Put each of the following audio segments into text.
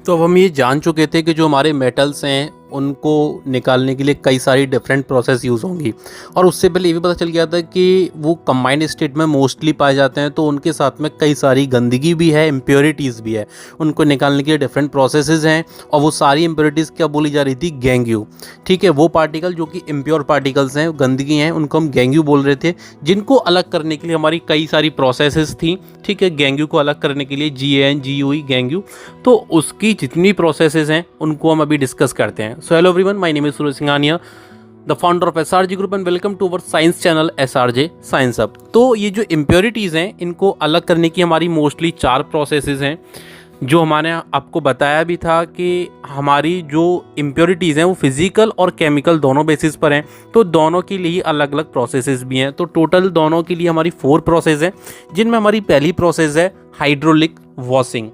तो अब हम ये जान चुके थे कि जो हमारे मेटल्स हैं उनको निकालने के लिए कई सारी डिफरेंट प्रोसेस यूज़ होंगी, और उससे पहले ये भी पता चल गया था कि वो कंबाइंड स्टेट में मोस्टली पाए जाते हैं, तो उनके साथ में कई सारी गंदगी भी है, इम्प्योरिटीज़ भी है। उनको निकालने के लिए डिफरेंट प्रोसेसेस हैं, और वो सारी इम्प्योरिटीज़ क्या बोली जा रही थी? गैंग्यू। ठीक है, वो पार्टिकल जो कि इम्प्योर पार्टिकल्स हैं, गंदगी हैं, उनको हम गैंग्यू बोल रहे थे, जिनको अलग करने के लिए हमारी कई सारी प्रोसेसेस थी। ठीक है, गैंग्यू को अलग करने के लिए GANGUE गैंग्यू। तो उसकी जितनी प्रोसेसेस हैं उनको हम अभी डिस्कस करते हैं। So hello everyone, my name is Suraj Singhania, the founder of SRJ group, and welcome to our science channel SRJ science hub. तो ये जो इम्प्योरिटीज़ हैं इनको अलग करने की हमारी मोस्टली 4 प्रोसेसेस हैं, जो हमारे आपको बताया भी था कि हमारी जो इम्प्योरिटीज़ हैं वो फिज़िकल और केमिकल दोनों बेसिस पर हैं, तो दोनों के लिए अलग अलग प्रोसेसेस भी हैं। तो टोटल दोनों के लिए हमारी 4 प्रोसेस हैं, जिनमें हमारी पहली प्रोसेस है हाइड्रोलिक वॉशिंग।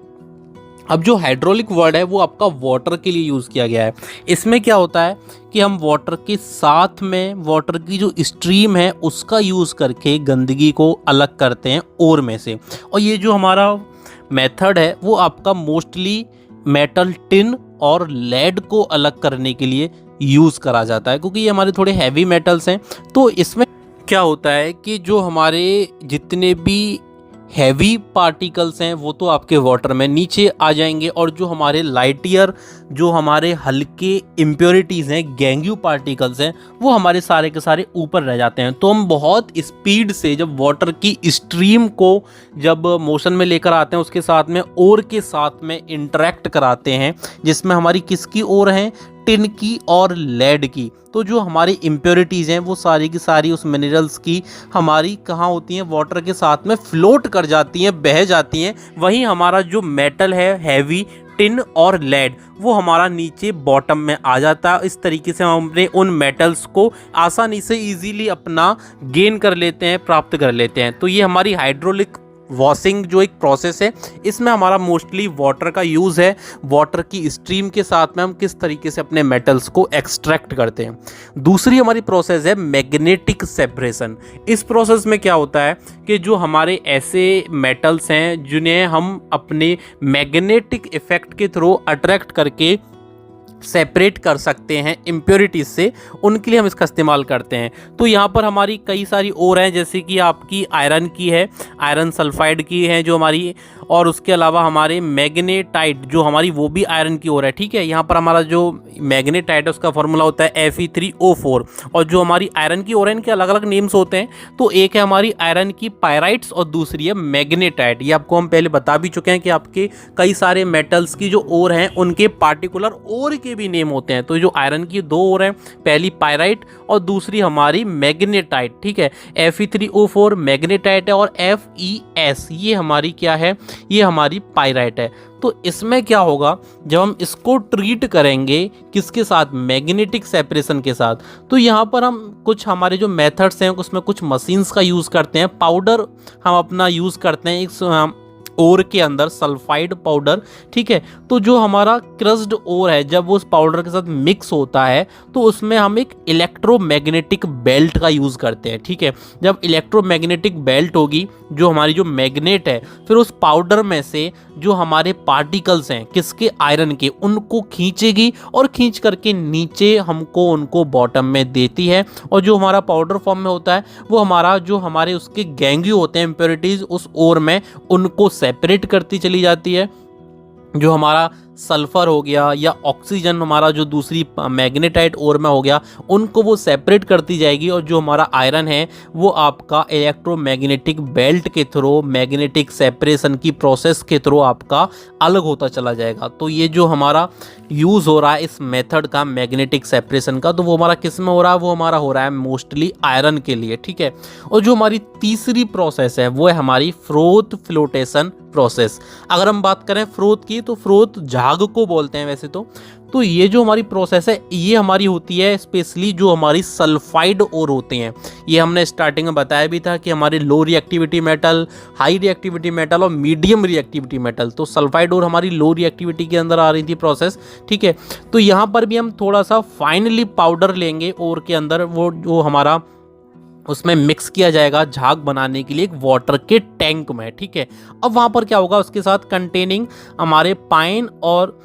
अब जो हाइड्रोलिक वर्ड है वो आपका वाटर के लिए यूज़ किया गया है। इसमें क्या होता है कि हम वाटर के साथ में वाटर की जो स्ट्रीम है उसका यूज़ करके गंदगी को अलग करते हैं ओर में से। और ये जो हमारा मेथड है वो आपका मोस्टली मेटल, टिन और लेड को अलग करने के लिए यूज़ करा जाता है, क्योंकि ये हमारे थोड़े हैवी मेटल्स हैं। तो इसमें क्या होता है कि जो हमारे जितने भी हैवी पार्टिकल्स हैं वो तो आपके वाटर में नीचे आ जाएंगे, और जो हमारे लाइटियर, जो हमारे हल्के इम्प्योरिटीज़ हैं, गैंग्यू पार्टिकल्स हैं, वो हमारे सारे के सारे ऊपर रह जाते हैं। तो हम बहुत स्पीड से जब वाटर की स्ट्रीम को जब मोशन में लेकर आते हैं, उसके साथ में ओर के साथ में इंटरेक्ट कराते हैं, जिसमें हमारी किसकी ओर हैं? टिन की और लेड की। तो जो हमारी इम्प्योरिटीज़ हैं वो सारी की सारी उस मिनरल्स की हमारी कहाँ होती हैं? वाटर के साथ में फ्लोट कर जाती हैं, बह जाती हैं। वहीं हमारा जो मेटल है हैवी, टिन और लेड, वो हमारा नीचे बॉटम में आ जाता है। इस तरीके से हम अपने उन मेटल्स को आसानी से इजीली अपना गेन कर लेते हैं, प्राप्त कर लेते हैं। तो ये हमारी हाइड्रोलिक वॉशिंग जो एक प्रोसेस है, इसमें हमारा मोस्टली वाटर का यूज़ है। वाटर की स्ट्रीम के साथ में हम किस तरीके से अपने मेटल्स को एक्सट्रैक्ट करते हैं। दूसरी हमारी प्रोसेस है मैग्नेटिक सेपरेशन। इस प्रोसेस में क्या होता है कि जो हमारे ऐसे मेटल्स हैं जिन्हें हम अपने मैग्नेटिक इफेक्ट के थ्रू अट्रैक्ट करके सेपरेट कर सकते हैं इम्प्योरिटीज से, उनके लिए हम इसका इस्तेमाल करते हैं। तो यहाँ पर हमारी कई सारी और हैं, जैसे कि आपकी आयरन की है, आयरन सल्फाइड की है जो हमारी, और उसके अलावा हमारे मैग्नेटाइट जो हमारी, वो भी आयरन की ओर है। ठीक है, यहाँ पर हमारा जो मैग्नेटाइट है उसका फॉर्मूला होता है Fe3O4, और जो हमारी आयरन की ओर है इनके अलग अलग नेम्स होते हैं। तो एक है हमारी आयरन की पायराइट्स और दूसरी है मैग्नेटाइट। ये आपको हम पहले बता भी चुके हैं कि आपके कई सारे मेटल्स की जो ओर हैं उनके पार्टिकुलर ओर के भी नेम होते हैं। तो जो आयरन की 2 ओर हैं, पहली पायराइट और दूसरी हमारी मैग्नेटाइट। ठीक है, Fe3O4 मैग्नेटाइट है, और FeS ये हमारी क्या है? ये हमारी पायराइट है। तो इसमें क्या होगा जब हम इसको ट्रीट करेंगे किसके साथ? मैग्नेटिक सेपरेशन के साथ। तो यहाँ पर हम कुछ हमारे जो मेथड्स हैं उसमें कुछ मशीन्स का यूज़ करते हैं। पाउडर हम अपना यूज़ करते हैं एक ओर के अंदर, सल्फाइड पाउडर। ठीक है, तो जो हमारा क्रस्ड ओर है जब वो उस पाउडर के साथ मिक्स होता है तो उसमें हम एक इलेक्ट्रोमैग्नेटिक बेल्ट का यूज़ करते हैं। ठीक है, जब इलेक्ट्रोमैग्नेटिक बेल्ट होगी, जो हमारी जो मैग्नेट है, फिर उस पाउडर में से जो हमारे पार्टिकल्स हैं किसके? आयरन के, उनको खींचेगी और खींच करके नीचे हमको उनको बॉटम में देती है। और जो हमारा पाउडर फॉर्म में होता है वो हमारा जो हमारे उसके गैंग्यू होते हैं इम्प्योरिटीज़ उस ओर में, उनको सेपरेट करती चली जाती है। जो हमारा सल्फर हो गया या ऑक्सीजन हमारा जो दूसरी मैग्नेटाइट ओर में हो गया, उनको वो सेपरेट करती जाएगी, और जो हमारा आयरन है वो आपका इलेक्ट्रोमैग्नेटिक बेल्ट के थ्रू, मैग्नेटिक सेपरेशन की प्रोसेस के थ्रू आपका अलग होता चला जाएगा। तो ये जो हमारा यूज़ हो रहा है इस मेथड का, मैग्नेटिक सेपरेशन का, तो वो हमारा किस में हो रहा है? वो हमारा हो रहा है मोस्टली आयरन के लिए। ठीक है, और जो हमारी तीसरी प्रोसेस है वो है हमारी फ्रोथ फ्लोटेशन प्रोसेस। अगर हम बात करें फ्रोथ की, तो फ्रोथ झाग को बोलते हैं वैसे तो ये जो हमारी प्रोसेस है ये हमारी होती है स्पेशली जो हमारी सल्फाइड ओर होते हैं। ये हमने स्टार्टिंग में बताया भी था कि हमारे लो reactivity metal, high reactivity metal और मीडियम रिएक्टिविटी मेटल, तो सल्फाइड ओर हमारी लो रिएक्टिविटी के अंदर आ रही थी प्रोसेस। ठीक है, तो यहाँ पर भी हम थोड़ा सा फाइनली पाउडर लेंगे ओर के अंदर, वो जो हमारा उसमें मिक्स किया जाएगा झाग बनाने के लिए एक वाटर के टैंक में, ठीक है। अब वहाँ पर क्या होगा, उसके साथ कंटेनिंग हमारे पाइन और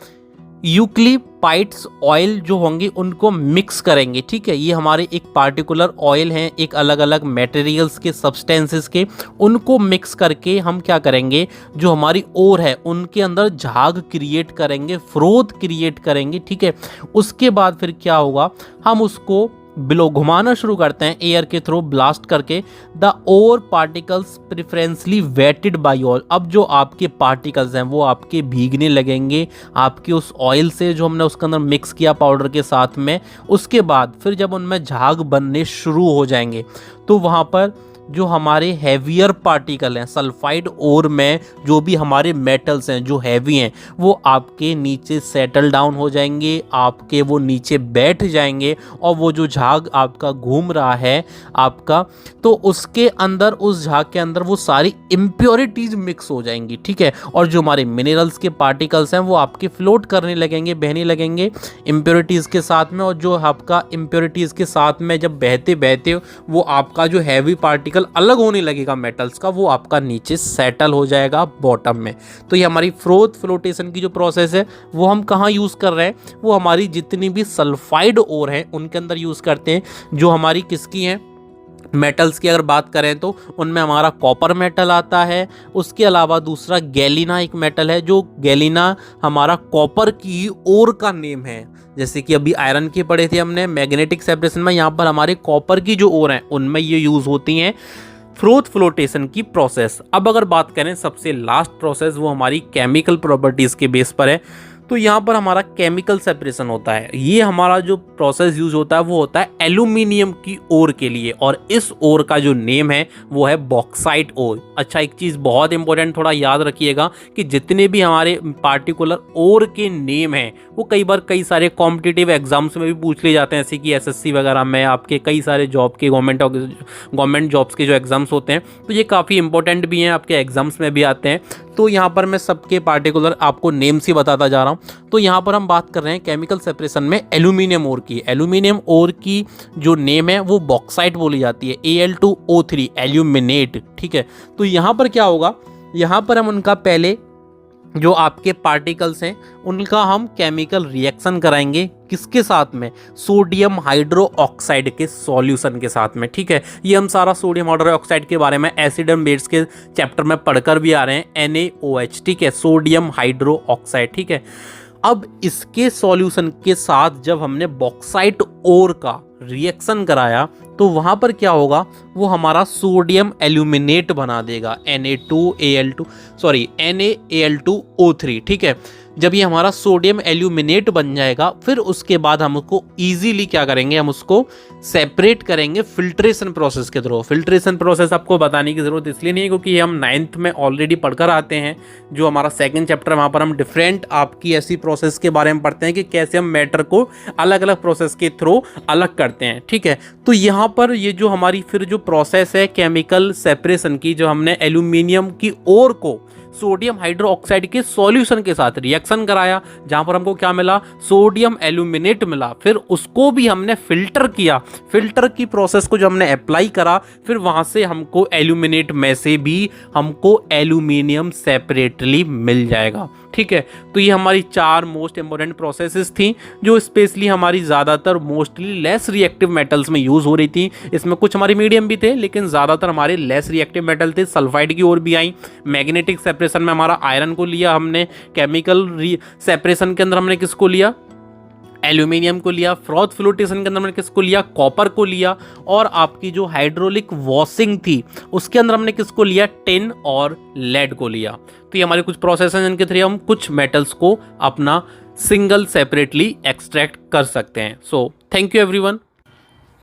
यूक्लिपाइड्स ऑयल जो होंगे उनको मिक्स करेंगे, ठीक है। ये हमारे एक पार्टिकुलर ऑयल हैं, एक अलग अलग मटेरियल्स के, सब्सटेंसेस के, उनको मिक्स करके हम क्या करेंगे, जो हमारी ओर है उनके अंदर झाग क्रिएट करेंगे, फ्रोथ क्रिएट करेंगे, ठीक है। उसके बाद फिर क्या होगा, हम उसको बिलो घुमाना शुरू करते हैं एयर के थ्रू ब्लास्ट करके। The ore particles preferentially wetted by oil. अब जो आपके पार्टिकल्स हैं वो आपके भीगने लगेंगे आपके उस ऑयल से जो हमने उसके अंदर मिक्स किया पाउडर के साथ में। उसके बाद फिर जब उनमें झाग बनने शुरू हो जाएंगे तो वहाँ पर जो हमारे हैवियर पार्टिकल हैं सल्फाइड ओर में, जो भी हमारे मेटल्स हैं जो हैवी हैं वो आपके नीचे सेटल डाउन हो जाएंगे, आपके वो नीचे बैठ जाएंगे और वो जो झाग आपका घूम रहा है आपका, तो उसके अंदर, उस झाग के अंदर वो सारी इम्प्योरिटीज़ मिक्स हो जाएंगी, ठीक है। और जो हमारे मिनरल्स के पार्टिकल्स हैं वो आपके फ्लोट करने लगेंगे, बहने लगेंगे इम्प्योरिटीज़ के साथ में। और जो आपका इम्प्योरिटीज़ के साथ में जब बहते बहते वो आपका जो हैवी पार्टिकल अलग होने लगेगा मेटल्स का, वो आपका नीचे सेटल हो जाएगा बॉटम में। तो ये हमारी फ्लोटेशन की जो प्रोसेस है वो हम कहाँ यूज़ कर रहे हैं, वो हमारी जितनी भी सल्फाइड ओर हैं उनके अंदर यूज़ करते हैं। जो हमारी किसकी हैं, मेटल्स की अगर बात करें तो उनमें हमारा कॉपर मेटल आता है। उसके अलावा दूसरा गैलिना एक मेटल है, जो गैलिना हमारा कॉपर की ओर का नेम है। जैसे कि अभी आयरन के पढ़े थे हमने मैग्नेटिक सेपरेशन में, यहाँ पर हमारे कॉपर की जो ओर हैं उनमें ये यूज़ होती हैं फ्लोटेशन की प्रोसेस। अब अगर बात करें सबसे लास्ट प्रोसेस, वो हमारी केमिकल प्रॉपर्टीज़ के बेस पर है। तो यहाँ पर हमारा केमिकल सेपरेशन होता है। ये हमारा जो प्रोसेस यूज होता है वो होता है एल्यूमिनियम की ओर के लिए, और इस ओर का जो नेम है वो है बॉक्साइट ओर। अच्छा, एक चीज़ बहुत इंपॉर्टेंट थोड़ा याद रखिएगा कि जितने भी हमारे पार्टिकुलर ओर के नेम हैं वो कई बार कई सारे कॉम्पिटिटिव एग्जाम्स में भी पूछ लिए जाते हैं, जैसे कि एसएससी वगैरह में आपके कई सारे जॉब के गवर्नमेंट जॉब्स के जो एग्जाम्स होते हैं, तो ये काफ़ी इंपॉर्टेंट भी हैं, आपके एग्जाम्स में भी आते हैं। तो यहाँ पर मैं सबके पार्टिकुलर आपको नेम्स ही बताता जा रहा हूँ। तो यहाँ पर हम बात कर रहे हैं केमिकल सेपरेशन में एल्यूमिनियम ओर की। एल्यूमिनियम ओर की जो नेम है वो बॉक्साइट बोली जाती है, Al2O3 एल्यूमिनेट, ठीक है। तो यहाँ पर क्या होगा, यहाँ पर हम उनका पहले जो आपके पार्टिकल्स हैं उनका हम केमिकल रिएक्शन कराएंगे, किसके साथ में, सोडियम हाइड्रो ऑक्साइड के सॉल्यूशन के साथ में, ठीक है। ये हम सारा सोडियम हाइड्रो ऑक्साइड के बारे में एसिड एंड बेस के चैप्टर में पढ़कर भी आ रहे हैं, NaOH, ठीक है, सोडियम हाइड्रो ऑक्साइड, ठीक है। अब इसके सॉल्यूशन के साथ जब हमने बॉक्साइट ओर का रिएक्शन कराया तो वहाँ पर क्या होगा, वो हमारा सोडियम एल्यूमिनेट बना देगा, NaAl2O3, ठीक है। जब ये हमारा सोडियम एल्यूमिनेट बन जाएगा फिर उसके बाद हम उसको ईजीली क्या करेंगे, हम उसको सेपरेट करेंगे फिल्ट्रेशन प्रोसेस के थ्रू। फिल्ट्रेशन प्रोसेस आपको बताने की ज़रूरत इसलिए नहीं है क्योंकि हम 9th में ऑलरेडी पढ़कर आते हैं। जो हमारा सेकंड चैप्टर है वहाँ पर हम डिफरेंट आपकी ऐसी प्रोसेस के बारे में पढ़ते हैं कि कैसे हम मैटर को अलग अलग प्रोसेस के थ्रू अलग करते हैं, ठीक है। तो यहाँ पर ये जो हमारी फिर जो प्रोसेस है केमिकल सेपरेशन की, जो हमने एल्यूमिनियम की ओर को सोडियम हाइड्रो ऑक्साइड के सॉल्यूशन के साथ रिएक्शन कराया, जहां पर हमको क्या मिला, सोडियम एल्यूमिनेट मिला। फिर उसको भी हमने फिल्टर किया, फिल्टर की प्रोसेस को जो हमने अप्लाई करा, फिर वहां से हमको एल्यूमिनेट में से भी हमको एल्यूमिनियम सेपरेटली मिल जाएगा, ठीक है। तो ये हमारी 4 मोस्ट इंपॉर्टेंट प्रोसेसेस थी जो स्पेशली हमारी ज़्यादातर मोस्टली लेस रिएक्टिव मेटल्स में यूज़ हो रही थी। इसमें कुछ हमारे मीडियम भी थे लेकिन ज़्यादातर हमारे लेस रिएक्टिव मेटल थे। सल्फाइड की ओर भी आई, मैग्नेटिक सेपरेशन में हमारा आयरन को लिया हमने, केमिकल सेपरेशन के अंदर हमने किसको लिया, एल्यूमिनियम को लिया, फ्लोटेशन के अंदर हमने किसको लिया, कॉपर को लिया, और आपकी जो हाइड्रोलिक वॉशिंग थी उसके अंदर हमने किसको लिया, टिन और लेड को लिया। तो ये हमारे कुछ प्रोसेस हैं जिनके थ्रू हम कुछ मेटल्स को अपना सिंगल सेपरेटली एक्सट्रैक्ट कर सकते हैं। So thank you everyone.